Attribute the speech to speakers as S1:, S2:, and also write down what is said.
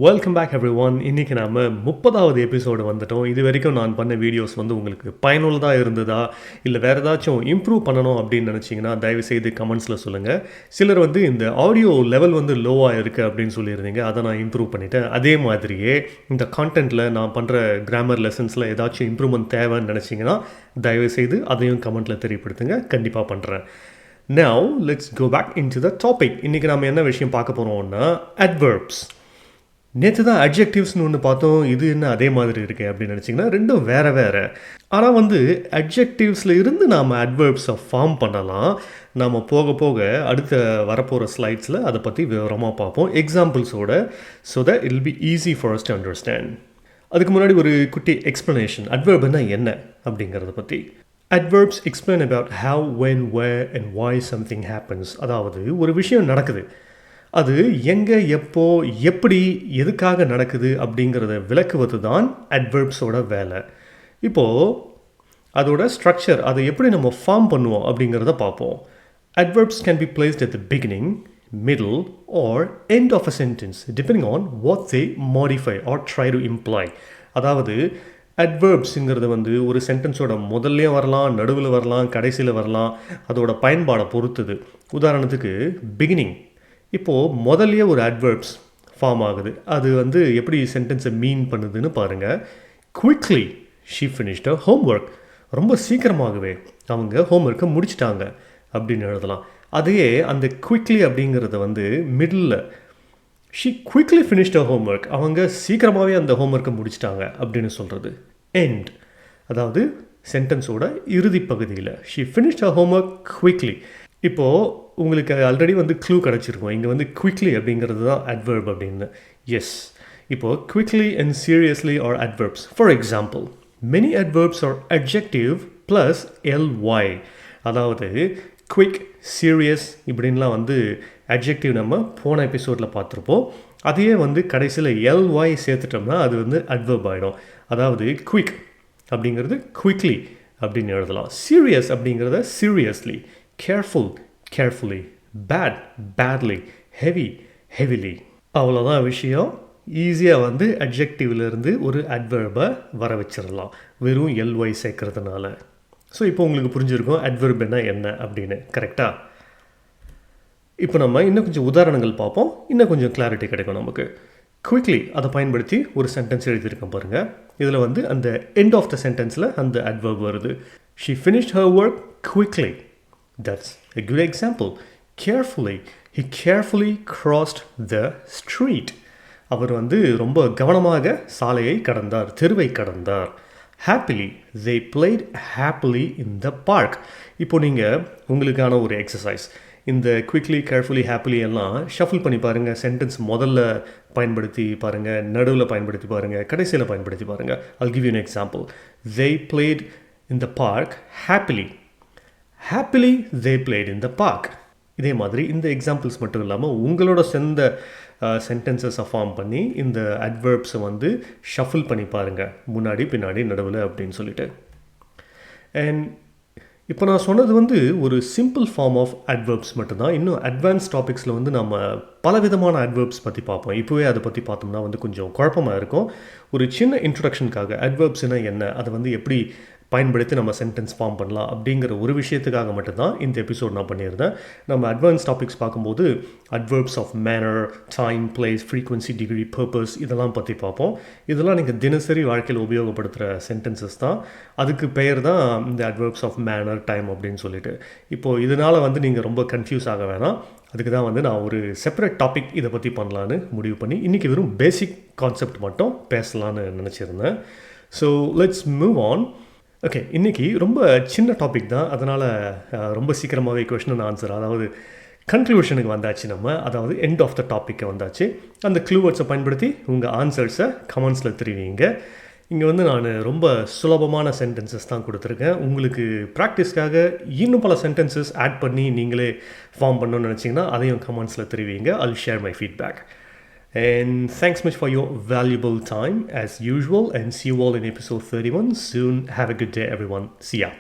S1: Welcome back every one. இன்றைக்கி நாம் 30வது episode வந்துட்டோம். இது வரைக்கும் நான் பண்ண வீடியோஸ் வந்து உங்களுக்கு பயனுள்ளதாக இருந்ததா, இல்லை வேறு ஏதாச்சும் இம்ப்ரூவ் பண்ணணும் அப்படின்னு நினச்சிங்கன்னா தயவுசெய்து கமெண்ட்ஸில் சொல்லுங்கள். சிலர் வந்து இந்த ஆடியோ லெவல் வந்து லோவாக இருக்குது அப்படின்னு சொல்லியிருந்தீங்க. அதை நான் இம்ப்ரூவ் பண்ணிட்டேன். அதே மாதிரியே இந்த கான்டென்ட்டில் நான் பண்ணுற கிராமர் லெசன்ஸில் ஏதாச்சும் இம்ப்ரூவ்மெண்ட் தேவைன்னு நினச்சிங்கன்னா தயவுசெய்து அதையும் கமெண்ட்டில் தெரியப்படுத்துங்க. கண்டிப்பாக பண்ணுறேன். Now let's go back into the topic. இன்றைக்கி நம்ம என்ன விஷயம் பார்க்க போகிறோம்னா adverbs. நேற்று தான் அட்ஜெக்டிவ்ஸ்னு ஒன்று பார்த்தோம். இது என்ன அதே மாதிரி இருக்குது அப்படின்னு நினச்சிங்கன்னா ரெண்டும் வேறு வேறு. ஆனால் வந்து அட்ஜெக்டிவ்ஸில் இருந்து நாம் அட்வர்ப்ஸை ஃபார்ம் பண்ணலாம். நாம் போக போக அடுத்த வரப்போகிற ஸ்லைட்ஸில் அதை பற்றி விவரமாக பார்ப்போம் எக்ஸாம்பிள்ஸோட. So that it will be easy for us to understand. அதுக்கு முன்னாடி ஒரு குட்டி எக்ஸ்ப்ளனேஷன். அட்வர்ப்னா என்ன அப்படிங்கிறத பற்றி. Adverbs explain about how, when, where and why something happens. அதாவது ஒரு விஷயம் நடக்குது, அது எங்கே, எப்போ, எப்படி, எதுக்காக நடக்குது அப்படிங்கிறத விளக்குவது தான் அட்வர்ப்ஸோட வேலை. இப்போது அதோட ஸ்ட்ரக்சர், அதை எப்படி நம்ம ஃபார்ம் பண்ணுவோம் அப்படிங்கிறத பார்ப்போம். Adverbs can be placed at the beginning, middle or end of a sentence depending on what they modify or try to imply. அதாவது அட்வர்ப்ஸுங்கிறது வந்து ஒரு சென்டென்ஸோட முதல்லையும் வரலாம், நடுவில் வரலாம், கடைசியில் வரலாம். அதோட பயன்பாடை பொறுத்துது. உதாரணத்துக்கு பிகினிங். இப்போது முதல்லையே ஒரு அட்வர்ப்ஸ் ஃபார்ம் ஆகுது. அது வந்து எப்படி சென்டென்ஸை மீன் பண்ணுதுன்னு பாருங்கள். Quickly she finished a homework. ரொம்ப சீக்கிரமாகவே அவங்க ஹோம்ஒர்க்கை முடிச்சிட்டாங்க அப்படின்னு எழுதலாம். அதையே அந்த குவிக்லி அப்படிங்கிறத வந்து middle she quickly finished a homework. அவங்க சீக்கிரமாகவே அந்த ஹோம்ஒர்க்கை முடிச்சிட்டாங்க அப்படின்னு சொல்கிறது. எண்ட், அதாவது சென்டென்ஸோட இறுதி பகுதியில் she finished a homework quickly. இப்போது உங்களுக்கு ஆல்ரெடி வந்து க்ளூ கிடச்சிருக்கும். இங்கே வந்து குவிக்லி அப்படிங்கிறது தான் அட்வர்ப் அப்படின்னு. எஸ், இப்போது quickly and seriously are adverbs. For example, many adverbs are adjective plus ly. அதாவது குவிக், சீரியஸ் இப்படின்லாம் வந்து அட்ஜெக்டிவ் நம்ம போன எபிசோடில் பார்த்துருப்போம். அதையே வந்து கடைசியில் ly சேர்த்துட்டோம்னா அது வந்து அட்வர்ப் ஆகிடும். அதாவது குவிக் அப்படிங்கிறது குவிக்லி அப்படின்னு எழுதலாம். சீரியஸ் அப்படிங்கிறத seriously, careful carefully, bad badly, heavy heavily. அவ்வளோதான் விஷயம். ஈஸியாக வந்து அட்ஜெக்டிவ்லேருந்து ஒரு அட்வர்பை வர வச்சிடலாம் வெறும் ly சேர்க்கறதுனால. ஸோ இப்போ உங்களுக்கு புரிஞ்சிருக்கும் அட்வர்ப் என்ன அப்படின்னு. கரெக்டாக? இப்போ நம்ம இன்னும் கொஞ்சம் உதாரணங்கள் பார்ப்போம். இன்னும் கொஞ்சம் கிளாரிட்டி கிடைக்கும் நமக்கு. குவிக்லி அதை பயன்படுத்தி ஒரு சென்டென்ஸ் எழுதியிருக்கேன் பாருங்கள். இதில் வந்து அந்த எண்ட் ஆஃப் த சென்டென்ஸில் அந்த அட்வர்ப் வருது. She finished her work quickly. That's a good example. Carefully. He carefully crossed the street. அவர் வந்து ரொம்ப கவனமாக சாலையை கடந்தார், தெருவை கடந்தார். Happily. They played happily in the park. இப்போ நீங்கள் உங்களுக்கான ஒரு எக்ஸசைஸ். இந்த குவிக்லி, கேர்ஃபுல்லி, ஹாப்பிலி எல்லாம் ஷஃபில் பண்ணி பாருங்கள். சென்டென்ஸ் முதல்ல பயன்படுத்தி பாருங்கள், நடுவில் பயன்படுத்தி பாருங்கள், கடைசியில் பயன்படுத்தி பாருங்கள். I'll give you an example. They played in the park happily. Happily they played in the park. இதே மாதிரி இந்த எக்ஸாம்பிள்ஸ் மட்டும் இல்லாமல் உங்களோட சொந்த சென்டென்சஸை ஃபார்ம் பண்ணி இந்த அட்வர்ப்ஸை வந்து ஷஃபில் பண்ணி பாருங்கள், முன்னாடி பின்னாடி நடுவில் அப்படின்னு சொல்லிட்டு. அண்ட் இப்போ நான் சொன்னது வந்து ஒரு சிம்பிள் ஃபார்ம் ஆஃப் அட்வர்ப்ஸ் மட்டும்தான். இன்னும் அட்வான்ஸ் டாபிக்ஸில் வந்து நம்ம பலவிதமான அட்வர்ப்ஸ் பற்றி பார்ப்போம். இப்போவே அதை பற்றி பார்த்தோம்னா வந்து கொஞ்சம் குழப்பமாக இருக்கும். ஒரு சின்ன இன்ட்ரடக்ஷனுக்காக அட்வர்ப்ஸ்னா என்ன, அதை வந்து எப்படி பயன்படுத்தி நம்ம சென்டென்ஸ் ஃபார்ம் பண்ணலாம் அப்படிங்கிற ஒரு விஷயத்துக்காக மட்டும்தான் இந்த எபிசோட் நான் பண்ணியிருந்தேன். நம்ம அட்வான்ஸ் டாபிக்ஸ் பார்க்கும்போது adverbs of manner, time, place, frequency, degree, purpose இதெல்லாம் பற்றி பார்ப்போம். இதெல்லாம் நீங்கள் தினசரி வாழ்க்கையில் உபயோகப்படுத்துகிற சென்டென்சஸ் தான். அதுக்கு பெயர் தான் இந்த அட்வர்ப்ஸ் ஆஃப் மேனர், டைம் அப்படின்னு சொல்லிட்டு. இப்போது இதனால் வந்து நீங்கள் ரொம்ப கன்ஃபியூஸ் ஆக வேணாம். அதுக்கு தான் வந்து நான் ஒரு செப்பரேட் டாபிக் இதை பற்றி பண்ணலான்னு முடிவு பண்ணி இன்றைக்கி வெறும் பேசிக் கான்செப்ட் மட்டும் பேசலான்னு நினச்சிருந்தேன். So let's move on. Okay, இன்றைக்கி ரொம்ப சின்ன டாபிக் தான். அதனால் ரொம்ப சீக்கிரமாகவே கொஷின் அண்ட் ஆன்சர், அதாவது கன்க்ளூஷனுக்கு வந்தாச்சு நம்ம. அதாவது எண்ட் ஆஃப் த டாப்பிக்கை வந்தாச்சு. அந்த க்ளூவர்ட்ஸை பயன்படுத்தி உங்கள் ஆன்சர்ஸை கமெண்ட்ஸில் தெரிவிங்க. இங்கே வந்து நான் ரொம்ப சுலபமான சென்டென்சஸ் தான் கொடுத்துருக்கேன். உங்களுக்கு ப்ராக்டிஸ்க்காக இன்னும் பல சென்டென்சஸ் ஆட் பண்ணி நீங்களே ஃபார்ம் பண்ணணும்னு நினச்சிங்கன்னா அதையும் கமெண்ட்ஸில் தெரிவிங்க. I'll share my feedback. And thanks much for your valuable time as usual, and see you all in episode 31 soon. Have a good day everyone. See ya.